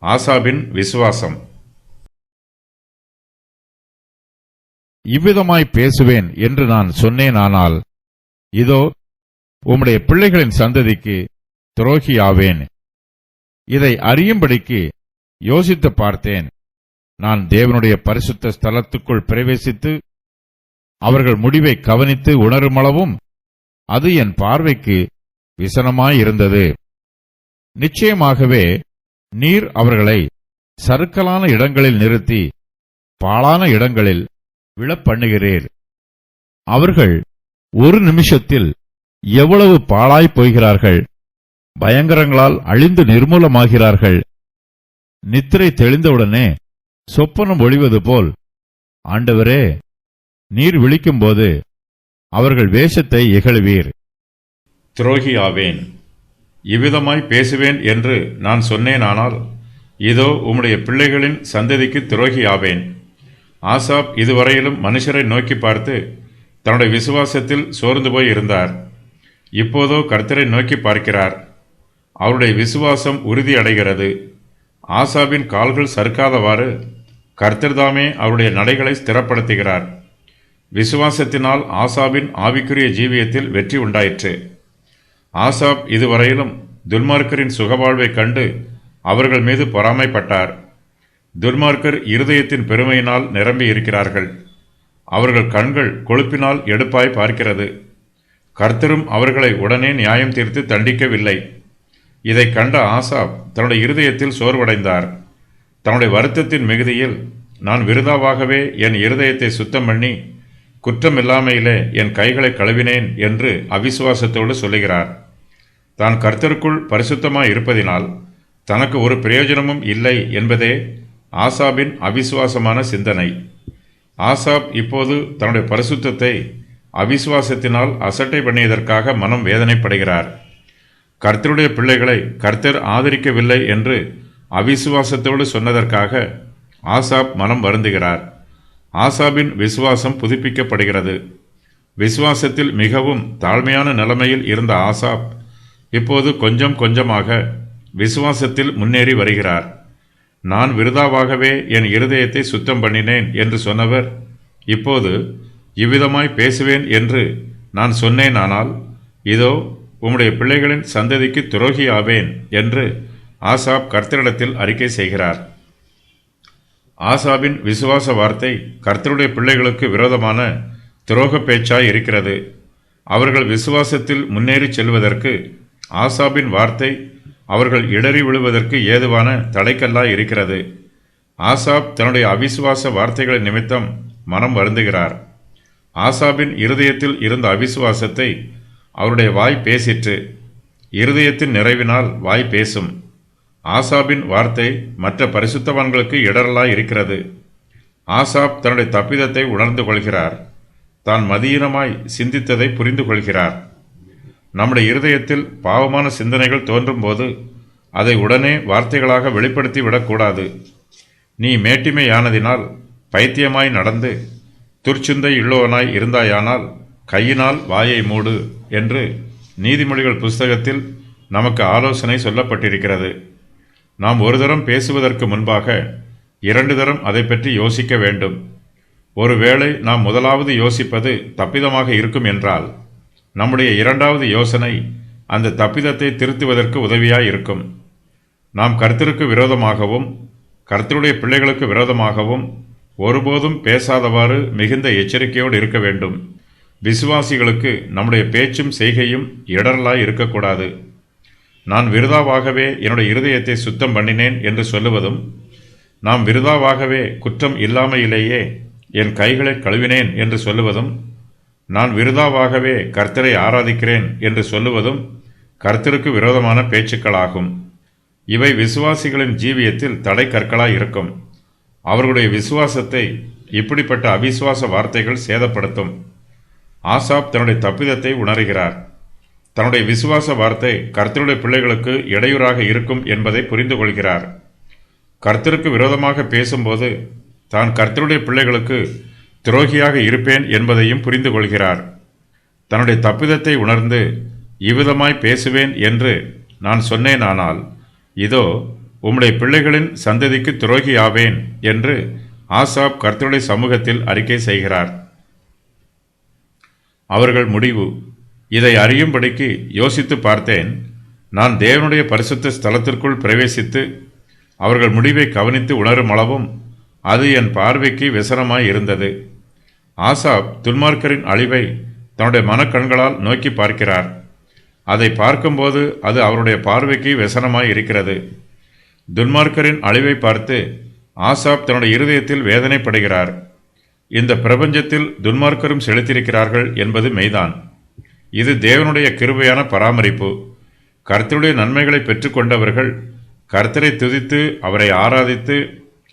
ஆசாபின் விசுவாசம். இவ்விதமாய் பேசுவேன் என்று நான் சொன்னேனானால், இதோ உம்முடைய பிள்ளைகளின் சந்ததிக்கு துரோகியாவேன். இதை அறியும்படிக்கு யோசித்து பார்த்தேன். நான் தேவனுடைய பரிசுத்த ஸ்தலத்துக்குள் பிரவேசித்து அவர்கள் முடிவை கவனித்து உணருமளவும் அது என் பார்வைக்கு விசனமாயிருந்தது. நிச்சயமாகவே நீர் அவர்களை சறுக்கலான இடங்களில் நிறுத்தி பாழான இடங்களில் விழப்பண்ணுகிறீர். அவர்கள் ஒரு நிமிஷத்தில் எவ்வளவு பாழாய்ப் போகிறார்கள்! பயங்கரங்களால் அழிந்து நிர்மூலமாகிறார்கள். நித்திரை தெளிந்தவுடனே சொப்பனம் ஒளிவது போல், ஆண்டவரே, நீர் விழிக்கும்போது அவர்கள் வேஷத்தை இகழுவீர். துரோகியாவேன். இவ்விதமாய் பேசுவேன் என்று நான் சொன்னேனானால், இதோ உம்முடைய பிள்ளைகளின் சந்ததிக்கு துரோகியாவேன். ஆசாப் இதுவரையிலும் மனுஷரை நோக்கி பார்த்து தன்னுடைய விசுவாசத்தில் சோர்ந்து போய் இருந்தார். இப்போதோ கர்த்தரை நோக்கி பார்க்கிறார். அவருடைய விசுவாசம் உறுதியடைகிறது. ஆசாபின் கால்கள் சறுக்காதவாறு கர்த்தர்தாமே அவருடைய நடைகளை ஸ்திரப்படுத்துகிறார். விசுவாசத்தினால் ஆசாபின் ஆவிக்குரிய ஜீவியத்தில் வெற்றி உண்டாயிற்று. ஆசாப் இதுவரையிலும் துன்மார்க்கரின் சுகவாழ்வைக் கண்டு அவர்கள் மீது பொறாமைப்பட்டார். துன்மார்க்கர் இருதயத்தின் பெருமையினால் நிரம்பி இருக்கிறார்கள். அவர்கள் கண்கள் கொழுப்பினால் எடுப்பாய் பார்க்கிறது. கர்த்தரும் அவர்களை உடனே நியாயம் தீர்த்து தண்டிக்கவில்லை. இதை கண்ட ஆசாப் தன்னுடைய இருதயத்தில் சோர்வடைந்தார். தன்னுடைய வருத்தத்தின் மிகுதியில், நான் விருதாவாகவே என் இருதயத்தை சுத்தம் பண்ணி குற்றமில்லாமையிலே என் கைகளை கழுவினேன் என்று அவிசுவாசத்தோடு சொல்லுகிறார். தான் கர்த்தருக்குள் பரிசுத்தமாய் இருப்பதினால் தனக்கு ஒரு பிரயோஜனமும் இல்லை என்பதே ஆசாபின் அவிசுவாசமான சிந்தனை. ஆசாப் இப்போது தன்னுடைய பரிசுத்தத்தை அவிசுவாசத்தினால் அசட்டை பண்ணியதற்காக மனம் வேதனைப்படுகிறார். கர்த்தருடைய பிள்ளைகளை கர்த்தர் ஆதரிக்கவில்லை என்று அவிசுவாசத்தோடு சொன்னதற்காக ஆசாப் மனம் வருந்துகிறார். ஆசாபின் விசுவாசம் புதுப்பிக்கப்படுகிறது. விசுவாசத்தில் மிகவும் தாழ்மையான நிலைமையில் இருந்த ஆசாப் இப்போது கொஞ்சம் கொஞ்சமாக விசுவாசத்தில் முன்னேறி வருகிறார். நான் விருதாவாகவே என் இருதயத்தை சுத்தம் பண்ணினேன் என்று சொன்னவர் இப்போது இவ்விதமாய் பேசுவேன் என்று நான் சொன்னேனானால், இதோ உம்முடைய பிள்ளைகளின் சந்ததிக்கு துரோகியாவேன் என்று ஆசாப் கர்த்தரிடத்தில் அறிக்கை செய்கிறார். ஆசாபின் விசுவாச வார்த்தை கர்த்தருடைய பிள்ளைகளுக்கு விரோதமான துரோக பேச்சாய் இருக்கிறது. அவர்கள் விசுவாசத்தில் முன்னேறி செல்வதற்கு ஆசாபின் வார்த்தை அவர்கள் இடறி விழுவதற்கு ஏதுவான தடைக்கல்லாய் இருக்கிறது. ஆசாப் தன்னுடைய அவிசுவாச வார்த்தைகளின் நிமித்தம் மனம் வருந்துகிறார். ஆசாபின் இருதயத்தில் இருந்த அவிசுவாசத்தை அவருடைய வாய் பேசிற்று. இருதயத்தின் நிறைவினால் வாய் பேசும். ஆசாபின் வார்த்தை மற்ற பரிசுத்தவான்களுக்கு இடரலாய் இருக்கிறது. ஆசாப் தன்னுடைய தப்பிதத்தை உணர்ந்து கொள்கிறார். தான் மதியீனமாய் சிந்தித்ததை புரிந்து கொள்கிறார். நம்முடைய இருதயத்தில் பாவமான சிந்தனைகள் தோன்றும் போது அதை உடனே வார்த்தைகளாக வெளிப்படுத்தி விடக்கூடாது. நீ மேட்டிமையானதினால் பைத்தியமாய் நடந்து துர்ச்சிந்தை உள்ளவனாய் இருந்தாயானால் கையினால் வாயை மூடு என்று நீதிமொழிகள் புஸ்தகத்தில் நமக்கு ஆலோசனை சொல்லப்பட்டிருக்கிறது. நாம் ஒரு தரம் பேசுவதற்கு முன்பாக 2 தரம் அதை பற்றி யோசிக்க வேண்டும். ஒருவேளை நாம் முதலாவது யோசிப்பது தப்பிதமாக இருக்கும் என்றால் நம்முடைய 2வது யோசனை அந்த தப்பிதத்தை திருத்துவதற்கு உதவியாய் இருக்கும். நாம் கர்த்தருக்கு விரோதமாகவும் கர்த்தருடைய பிள்ளைகளுக்கு விரோதமாகவும் ஒருபோதும் பேசாதவாறு மிகுந்த எச்சரிக்கையோடு இருக்க வேண்டும். விசுவாசிகளுக்கு நம்முடைய பேச்சும் செய்கையும் இடரலாய் இருக்கக்கூடாது. நான் விருதாவாகவே என்னுடைய இருதயத்தை சுத்தம் பண்ணினேன் என்று சொல்லுவதும், நாம் விருதாவாகவே குற்றம் இல்லாமையிலேயே என் கைகளை கழுவினேன் என்று சொல்லுவதும், நான் விருதாவாகவே கர்த்தரை ஆராதிக்கிறேன் என்று சொல்லுவதும் கர்த்தருக்கு விரோதமான பேச்சுக்களாகும். இவை விசுவாசிகளின் ஜீவியத்தில் தடை கற்களாய் இருக்கும். அவர்களுடைய விசுவாசத்தை இப்படிப்பட்ட அவிசுவாச வார்த்தைகள் சேதப்படுத்தும். ஆசாப் தன்னுடைய தப்பிதத்தை உணர்கிறார். தன்னுடைய விசுவாச வார்த்தை கர்த்தருடைய பிள்ளைகளுக்கு இடையூறாக இருக்கும் என்பதை புரிந்து கொள்கிறார். கர்த்தருக்கு விரோதமாக பேசும்போது தான் கர்த்தருடைய பிள்ளைகளுக்கு துரோகியாக இருப்பேன் என்பதையும் புரிந்து கொள்கிறார். தன்னுடைய தப்பிதத்தை உணர்ந்து இவ்விதமாய் பேசுவேன் என்று நான் சொன்னேனானால், இதோ உம்முடைய பிள்ளைகளின் சந்ததிக்கு துரோகியாவேன் என்று ஆசாப் கர்த்தருடைய சமூகத்தில் அறிக்கை செய்கிறார். அவர்கள் முடிவு. இதை அறியும்படிக்கு யோசித்து பார்த்தேன். நான் தேவனுடைய பரிசுத்த ஸ்தலத்திற்குள் பிரவேசித்து அவர்கள் முடிவை கவனித்து உணரும் அளவும் அது என் பார்வைக்கு விசனமாய் இருந்தது. ஆசாப் துன்மார்க்கரின் அழிவை தன்னுடைய மனக்கண்களால் நோக்கி பார்க்கிறார். அதை பார்க்கும்போது அது அவருடைய பார்வைக்கு விசனமாய் இருக்கிறது. துன்மார்க்கரின் அழிவை பார்த்து ஆசாப் தன்னுடைய இருதயத்தில் வேதனைப்படுகிறார். இந்த பிரபஞ்சத்தில் துன்மார்க்கரும் செலுத்தியிருக்கிறார்கள் என்பது மெய்தான். இது தேவனுடைய கிருபையான பராமரிப்பு. கர்த்தருடைய நன்மைகளை பெற்றுக்கொண்டவர்கள் கர்த்தரை துதித்து அவரை ஆராதித்து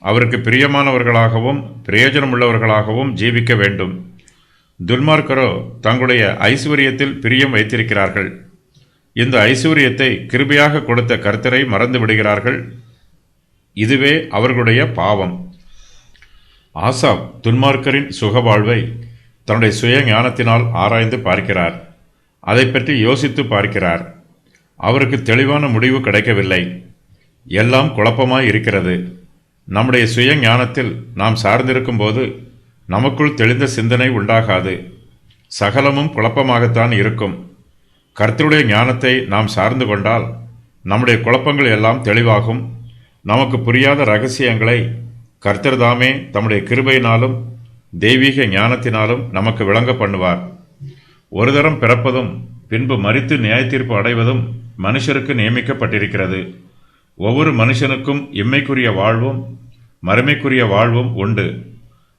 அவருக்கு பிரியமானவர்களாகவும் பிரயோஜனமுள்ளவர்களாகவும் ஜீவிக்க வேண்டும். துன்மார்க்கரோ தங்களுடைய ஐஸ்வர்யத்தில் பிரியம் வைத்திருக்கிறார்கள். இந்த ஐஸ்வர்யத்தை கிருபையாக கொடுத்த கர்த்தரை மறந்து விடுகிறார்கள். இதுவே அவர்களுடைய பாவம். ஆசாப் துன்மார்க்கரின் சுகவாழ்வை தன்னுடைய சுய ஞானத்தினால் ஆராய்ந்து பார்க்கிறார். அதை பற்றி யோசித்து பார்க்கிறார். அவருக்கு தெளிவான முடிவு கிடைக்கவில்லை. எல்லாம் குழப்பமாய் இருக்கிறது. நம்முடைய சுய ஞானத்தில் நாம் சார்ந்திருக்கும் போது நமக்குள் தெளிந்த சிந்தனை உண்டாகாது. சகலமும் குழப்பமாகத்தான் இருக்கும். கர்த்தருடைய ஞானத்தை நாம் சார்ந்து கொண்டால் நம்முடைய குழப்பங்கள் எல்லாம் தெளிவாகும். நமக்கு புரியாத ரகசியங்களை கர்த்தர் தாமே தம்முடைய கிருபையினாலும் தெய்வீக ஞானத்தினாலும் நமக்கு விளங்க பண்ணுவார். ஒரு தரம் பிறப்பதும் பின்பு மரித்து நியாயத்தீர்ப்பு அடைவதும் மனுஷருக்கு நியமிக்கப்பட்டிருக்கிறது. ஒவ்வொரு மனுஷனுக்கும் இம்மைக்குரிய வாழ்வும் மறுமைக்குரிய வாழ்வும் உண்டு.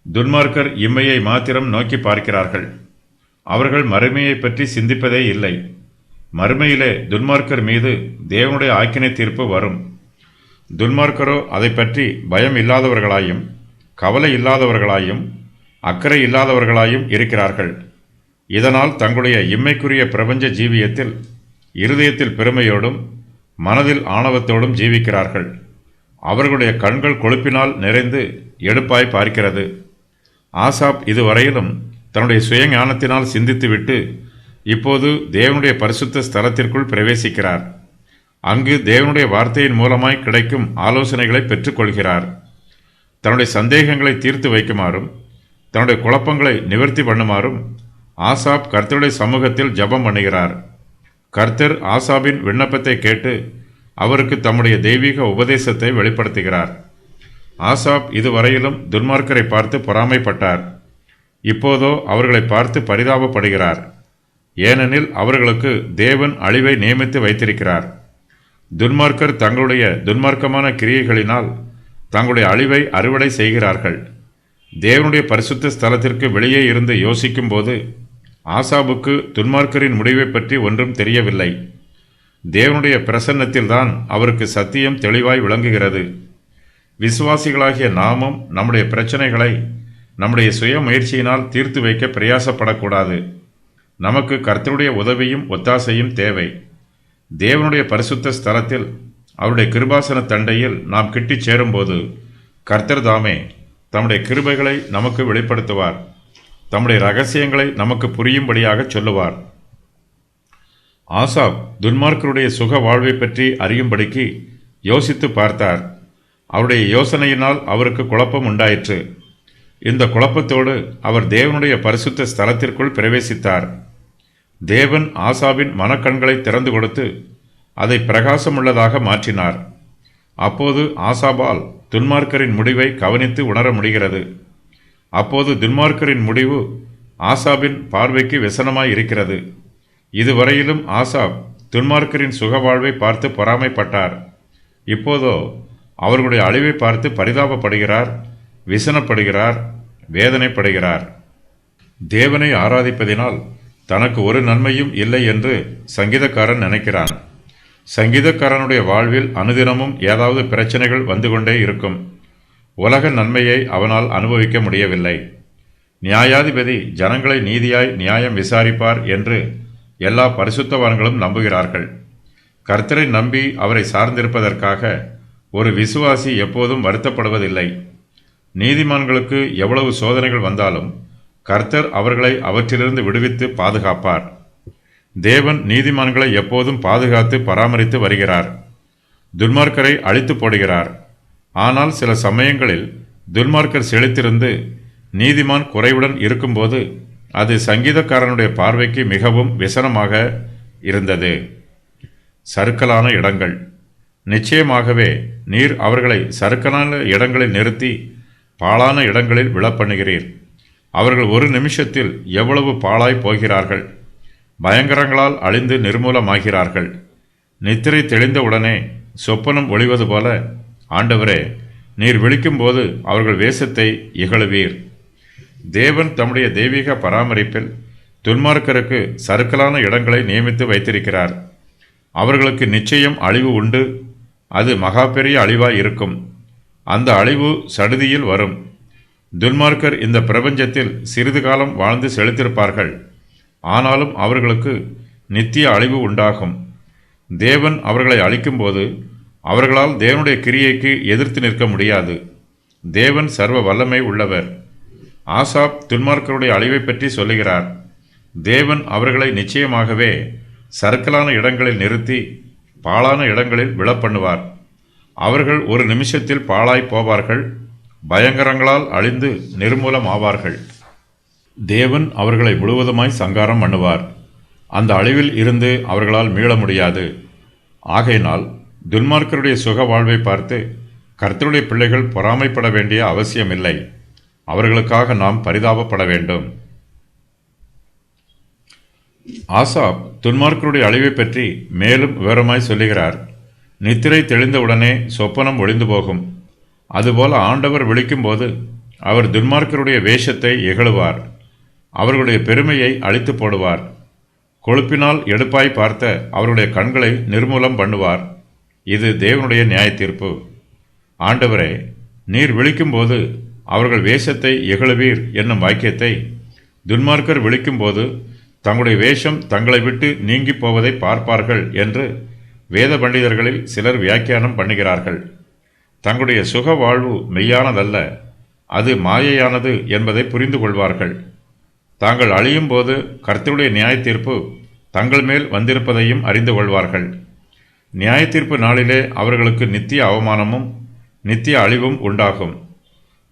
துன்மார்க்கர் இம்மையை மாத்திரம் நோக்கி பார்க்கிறார்கள். அவர்கள் மறுமையை பற்றி சிந்திப்பதே இல்லை. மறுமையிலே துன்மார்க்கர் மீது தேவனுடைய ஆக்கினை தீர்ப்பு வரும். துன்மார்க்கரோ அதை பற்றி பயம் இல்லாதவர்களாயும் கவலை இல்லாதவர்களாயும் அக்கறை இல்லாதவர்களாயும் இருக்கிறார்கள். இதனால் தங்களுடைய இம்மைக்குரிய பிரபஞ்ச ஜீவியத்தில் இருதயத்தில் பெருமையோடும் மனதில் ஆணவத்தோடும் ஜீவிக்கிறார்கள். அவர்களுடைய கண்கள் கொழுப்பினால் நிறைந்து எடுப்பாய் பார்க்கிறது. ஆசாப் இதுவரையிலும் தன்னுடைய சுய ஞானத்தினால் சிந்தித்துவிட்டு இப்போது தேவனுடைய பரிசுத்த ஸ்தலத்திற்குள் பிரவேசிக்கிறார். அங்கு தேவனுடைய வார்த்தையின் மூலமாய் கிடைக்கும் ஆலோசனைகளை பெற்றுக்கொள்கிறார். தன்னுடைய சந்தேகங்களை தீர்த்து வைக்குமாறும் தன்னுடைய குழப்பங்களை நிவர்த்தி பண்ணுமாறும் ஆசாப் கர்த்தருடைய சமூகத்தில் ஜெபம் பண்ணுகிறார். கர்த்தர் ஆசாபின் விண்ணப்பத்தை கேட்டு அவருக்கு தம்முடைய தெய்வீக உபதேசத்தை வெளிப்படுத்துகிறார். ஆசாப் இதுவரையிலும் துன்மார்க்கரை பார்த்து பொறாமைப்பட்டார். இப்போதோ அவர்களை பார்த்து பரிதாபப்படுகிறார். ஏனெனில் அவர்களுக்கு தேவன் அழிவை நியமித்து வைத்திருக்கிறார். துன்மார்க்கர் தங்களுடைய துன்மார்க்கமான கிரியைகளினால் தங்களுடைய அழிவை அறுவடை செய்கிறார்கள். தேவனுடைய பரிசுத்த ஸ்தலத்திற்கு வெளியே இருந்து யோசிக்கும் போது ஆசாபுக்கு துன்மார்க்கரின் முடிவை பற்றி ஒன்றும் தெரியவில்லை. தேவனுடைய பிரசன்னத்தில்தான் அவருக்கு சத்தியம் தெளிவாய் விளங்குகிறது. விசுவாசிகளாகிய நாமும் நம்முடைய பிரச்சனைகளை நம்முடைய சுய முயற்சியினால் தீர்த்து வைக்க பிரயாசப்படக்கூடாது. நமக்கு கர்த்தருடைய உதவியும் ஒத்தாசையும் தேவை. தேவனுடைய பரிசுத்த ஸ்தலத்தில் அவருடைய கிருபாசன தண்டையில் நாம் கிட்டிச் சேரும்போது கர்த்தர் தாமே தம்முடைய கிருபைகளை நமக்கு வெளிப்படுத்துவார். தம்முடைய ரகசியங்களை நமக்கு புரியும்படியாக சொல்லுவார். ஆசாப் துன்மார்க்கருடைய சுக வாழ்வை பற்றி அறியும்படிக்கு யோசித்து பார்த்தார். அவருடைய யோசனையினால் அவருக்கு குழப்பம் உண்டாயிற்று. இந்த குழப்பத்தோடு அவர் தேவனுடைய பரிசுத்த ஸ்தலத்திற்குள் பிரவேசித்தார். தேவன் ஆசாபின் மனக்கண்களை திறந்து கொடுத்து அதை பிரகாசமுள்ளதாக மாற்றினார். அப்போது ஆசாபால் துன்மார்க்கரின் முடிவை கவனித்து உணர முடிகிறது. அப்போது துன்மார்க்கரின் முடிவு ஆசாபின் பார்வைக்கு விசனமாய் இருக்கிறது. இதுவரையிலும் ஆசாப் துன்மார்க்கரின் சுகவாழ்வை பார்த்து பொறாமைப்பட்டார். இப்போதோ அவர்களுடைய அழிவை பார்த்து பரிதாபப்படுகிறார், விசனப்படுகிறார், வேதனைப்படுகிறார். தேவனை ஆராதிப்பதினால் தனக்கு ஒரு நன்மையும் இல்லை என்று சங்கீதக்காரன் நினைக்கிறான். சங்கீதக்காரனுடைய வாழ்வில் அனுதினமும் ஏதாவது பிரச்சனைகள் வந்து கொண்டே இருக்கும். உலக நன்மையை அவனால் அனுபவிக்க முடியவில்லை. நியாயாதிபதி ஜனங்களை நீதியாய் நியாயம் விசாரிப்பார் என்று எல்லா பரிசுத்தவான்களும் நம்புகிறார்கள். கர்த்தரை நம்பி அவரை சார்ந்திருப்பதற்காக ஒரு விசுவாசி எப்போதும் வருத்தப்படுவதில்லை. நீதிமான்களுக்கு எவ்வளவு சோதனைகள் வந்தாலும் கர்த்தர் அவர்களை அவற்றிலிருந்து விடுவித்து பாதுகாப்பார். தேவன் நீதிமான்களை எப்போதும் பாதுகாத்து பராமரித்து வருகிறார். துன்மார்க்கரை அழித்து போடுகிறார். ஆனால் சில சமயங்களில் துன்மார்க்கர் செழித்திருந்து நீதிமான் குறைவுடன் இருக்கும்போது அது சங்கீதக்காரனுடைய பார்வைக்கு மிகவும் விசனமாக இருந்தது. சறுக்கலான இடங்கள். நிச்சயமாகவே நீர் அவர்களை சறுக்கலான இடங்களில் நிறுத்தி பாழான இடங்களில் விழப்பண்ணுகிறீர். அவர்கள் ஒரு நிமிஷத்தில் எவ்வளவு பாழாய் போகிறார்கள். பயங்கரங்களால் அழிந்து நிர்மூலமாகிறார்கள். நித்திரை தெளிந்தவுடனே சொப்பனம் ஒளிவது போல ஆண்டவரே, நீர் விழிக்கும்போது அவர்கள் வேஷத்தை இகழுவீர். தேவன் தம்முடைய தெய்வீக பராமரிப்பில் துன்மார்க்கருக்கு சறுக்கலான இடங்களை நியமித்து வைத்திருக்கிறார். அவர்களுக்கு நிச்சயம் அழிவு உண்டு. அது மகா பெரிய அழிவாய் இருக்கும். அந்த அழிவு சடுதியில் வரும். துன்மார்க்கர் இந்த பிரபஞ்சத்தில் சிறிது காலம் வாழ்ந்து செழித்திருப்பார்கள். ஆனாலும் அவர்களுக்கு நித்திய அழிவு உண்டாகும். தேவன் அவர்களை அழிக்கும்போது அவர்களால் தேவனுடைய கிரியைக்கு எதிர்த்து நிற்க முடியாது. தேவன் சர்வ வல்லமை உள்ளவர். ஆசாப் துன்மார்க்கருடைய அழிவை பற்றி சொல்லுகிறார். தேவன் அவர்களை நிச்சயமாகவே சறுக்கலான இடங்களில் நிறுத்தி பாழான இடங்களில் விழப்பண்ணுவார். அவர்கள் ஒரு நிமிஷத்தில் பாழாய் போவார்கள். பயங்கரங்களால் அழிந்து நிர்மூலம் ஆவார்கள். தேவன் அவர்களை முழுவதுமாய் சங்காரம் பண்ணுவார். அந்த அழிவில் இருந்து அவர்களால் மீள முடியாது. ஆகையினால் துன்மார்க்கருடைய சுக வாழ்வை பார்த்து கர்த்தருடைய பிள்ளைகள் பொறாமைப்பட வேண்டிய அவசியமில்லை. அவர்களுக்காக நாம் பரிதாபப்பட வேண்டும். ஆசாப் துன்மார்க்கருடைய அழிவை பற்றி மேலும் விவரமாய் சொல்லுகிறார். நித்திரை தெளிந்தவுடனே சொப்பனம் ஒளிந்து போகும். அதுபோல ஆண்டவர் விழிக்கும்போது அவர் துன்மார்க்கருடைய வேஷத்தை இகழுவார். அவர்களுடைய பெருமையை அழித்து போடுவார். கொழுப்பினால் எடுப்பாய் பார்த்த அவருடைய கண்களை நிர்மூலம் பண்ணுவார். இது தேவனுடைய நியாய தீர்ப்பு. ஆண்டவரே, நீர் விழிக்கும்போது அவர்கள் வேஷத்தை இகழுவீர் என்னும் வாக்கியத்தை துன்மார்க்கர் விழிக்கும்போது தங்களுடைய வேஷம் தங்களை விட்டு நீங்கி போவதை பார்ப்பார்கள் என்று வேத பண்டிதர்களில் சிலர் வியாக்கியானம் பண்ணுகிறார்கள். தங்களுடைய சுக வாழ்வு மெய்யானதல்ல, அது மாயையானது என்பதை புரிந்து கொள்வார்கள். தாங்கள் அழியும் போது கர்த்தருடைய நியாய தீர்ப்பு தங்கள் மேல் வந்திருப்பதையும் அறிந்து கொள்வார்கள். நியாய தீர்ப்பு நாளிலே அவர்களுக்கு நித்திய அவமானமும் நித்திய அழிவும் உண்டாகும்.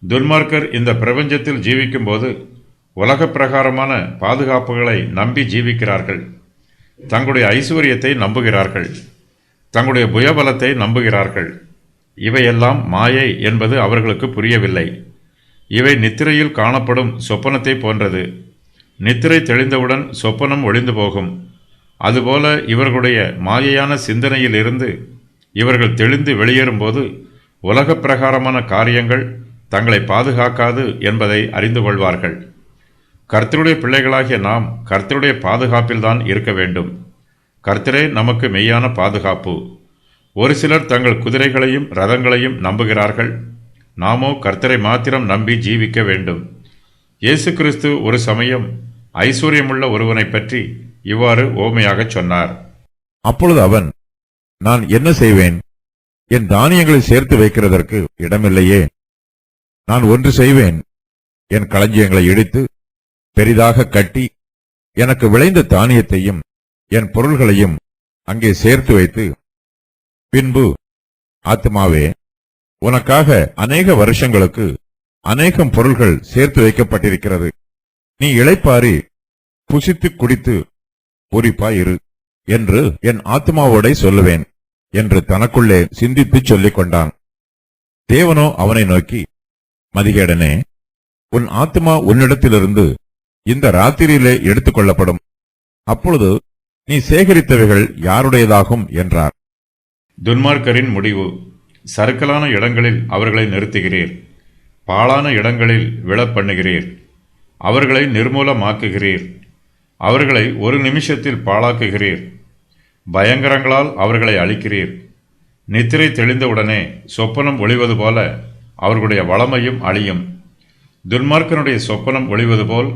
துன்மார்க்கர் இந்த பிரபஞ்சத்தில் ஜீவிக்கும்போது உலக பிரகாரமான பாதுகாப்புகளை நம்பி ஜீவிக்கிறார்கள். தங்களுடைய ஐஸ்வர்யத்தை நம்புகிறார்கள். தங்களுடைய புயபலத்தை நம்புகிறார்கள். இவையெல்லாம் மாயை என்பது அவர்களுக்கு புரியவில்லை. இவை நித்திரையில் காணப்படும் சொப்பனத்தை போன்றது. நித்திரை தெளிந்தவுடன் சொப்பனம் ஒளிந்து போகும். அதுபோல இவர்களுடைய மாயையான சிந்தனையிலிருந்து இவர்கள் தெளிந்து வெளியேறும்போது உலக பிரகாரமான காரியங்கள் தங்களை பாதுகாக்காது என்பதை அறிந்து கொள்வார்கள். கர்த்தருடைய பிள்ளைகளாகிய நாம் கர்த்தருடைய பாதுகாப்பில்தான் இருக்க வேண்டும். கர்த்தரே நமக்கு மெய்யான பாதுகாப்பு. ஒரு சிலர் தங்கள் குதிரைகளையும் ரதங்களையும் நம்புகிறார்கள். நாமோ கர்த்தரை மாத்திரம் நம்பி ஜீவிக்க வேண்டும். இயேசு கிறிஸ்து ஒரு சமயம் ஐஸ்வர்யமுள்ள ஒருவனை பற்றி இவ்வாறு ஓமையாகச் சொன்னார். அப்பொழுது அவன், நான் என்ன செய்வேன்? என் தானியங்களை சேர்த்து வைக்கிறதற்கு இடமில்லையே. நான் ஒன்று செய்வேன், என் களஞ்சியங்களை இடித்து பெரிதாக கட்டி எனக்கு விளைந்த தானியத்தையும் என் பொருள்களையும் அங்கே சேர்த்து வைத்து, பின்பு ஆத்துமாவே, உனக்காக அநேக வருஷங்களுக்கு அநேகம் பொருள்கள் சேர்த்து வைக்கப்பட்டிருக்கிறது. நீ இளைப்பாரி புசித்து குடித்து பூரிப்பாயிரு என்று என் ஆத்மாவோடே சொல்லுவேன் என்று தனக்குள்ளே சிந்தித்துச் சொல்லிக் கொண்டான். தேவனோ அவனை நோக்கி, மதிகேடனே, உன் ஆத்மா உன்னிடத்திலிருந்து இந்த ராத்திரியிலே எடுத்துக் கொள்ளப்படும். அப்பொழுது நீ சேகரித்தவைகள் யாருடையதாகும் என்றார். துன்மார்க்கரின் முடிவு. சறுக்கலான இடங்களில் அவர்களை நிறுத்துகிறீர். பாழான இடங்களில் விழப்பண்ணுகிறீர். அவர்களை நிர்மூலமாக்குகிறீர். அவர்களை ஒரு நிமிஷத்தில் பாழாக்குகிறீர். பயங்கரங்களால் அவர்களை அழிக்கிறீர். நித்திரை தெளிந்தவுடனே சொப்பனம் ஒளிவது போல அவர்களுடைய வளமையும் அழியும். துன்மார்க்கனுடைய சொப்பனம் ஒளிவது போல்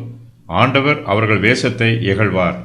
ஆண்டவர் அவர்கள் வேஷத்தை இகழ்வார்.